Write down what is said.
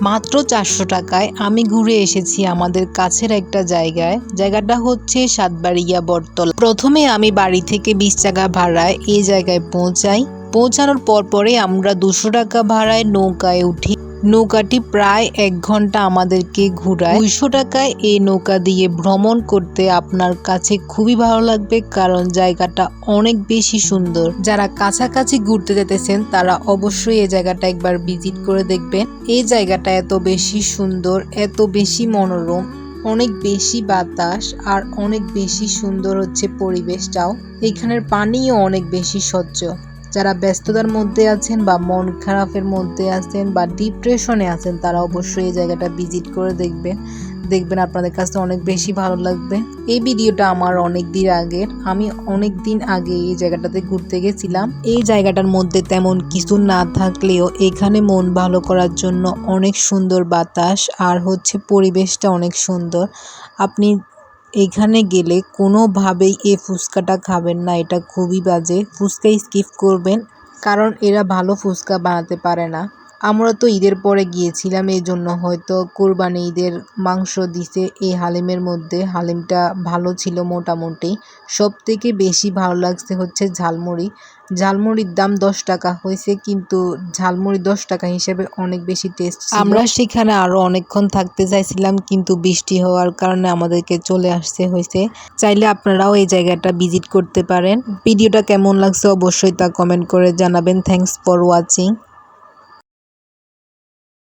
মাত্র 400 টাকায় আমি ঘুরে এসেছি আমাদের কাছের একটা জায়গায়। জায়গাটা হচ্ছে সাতবাড়িয়া বটতলা। প্রথমে আমি বাড়ি থেকে 20 টাকা ভাড়ায় এই জায়গায় পৌঁছাই। পৌঁছানোর পরে আমরা 200 টাকা ভাড়ায় নৌকায় উঠি। নৌকাটি প্রায় 1 ঘন্টা আমাদেরকে ঘুরায়। 200 টাকায় এই নৌকা দিয়ে ভ্রমণ করতে আপনার কাছে খুবই ভালো লাগবে, কারণ জায়গাটা অনেক বেশি সুন্দর। যারা কাছাকাছি ঘুরতে যেতেছেন তারা অবশ্যই এই জায়গাটা একবার ভিজিট করে দেখবেন। এই জায়গাটা এত বেশি সুন্দর, এত বেশি মনোরম, অনেক বেশি বাতাস আর অনেক বেশি সুন্দর হচ্ছে পরিবেশটাও। এখানের পানিও অনেক বেশি স্বচ্ছ। যারা ব্যস্ততার মধ্যে আছেন বা মন খারাপের মধ্যে আছেন বা ডিপ্রেশনে আছেন তারা অবশ্যই এই জায়গাটা ভিজিট করে দেখবেন আপনাদের কাছে অনেক বেশি ভালো লাগবে। এই ভিডিওটা আমার অনেক দিন আগের। আমি অনেক দিন আগে এই জায়গাটাতে ঘুরতে গেছিলাম। এই জায়গাটার মধ্যে তেমন কিছু না থাকলেও এখানে মন ভালো করার জন্য অনেক সুন্দর বাতাস আর হচ্ছে পরিবেশটা অনেক সুন্দর। আপনি এখানে গেলে কোনোভাবেই এই ফুচকাটা খাবেন না, এটা খুবই বাজে। ফুচকা স্কিপ করবেন, কারণ এরা ভালো ফুচকা বানাতে পারে না। আমরা তো ঈদের পরে গিয়েছিলাম, এই জন্য হয়তো কোরবানি ঈদের মাংস দিছে এই হালিমের মধ্যে। হালিমটা ভালো ছিল মোটামুটি। সব থেকে বেশি ভালো লাগছে হচ্ছে ঝালমুড়ি। ঝালমুড়ির দাম 10 টাকা হয়েছে, কিন্তু ঝালমুড়ি 10 টাকা হিসেবে অনেক বেশি টেস্ট ছিল। আমরা সেখানে আরো অনেকক্ষণ থাকতে চাইছিলাম, কিন্তু বৃষ্টি হওয়ার কারণে আমাদেরকে চলে আসতে হয়েছে। চাইলে আপনারাও এই জায়গাটা ভিজিট করতে পারেন। ভিডিওটা কেমন লাগছে অবশ্যই তা কমেন্ট করে জানাবেন। Thanks for watching.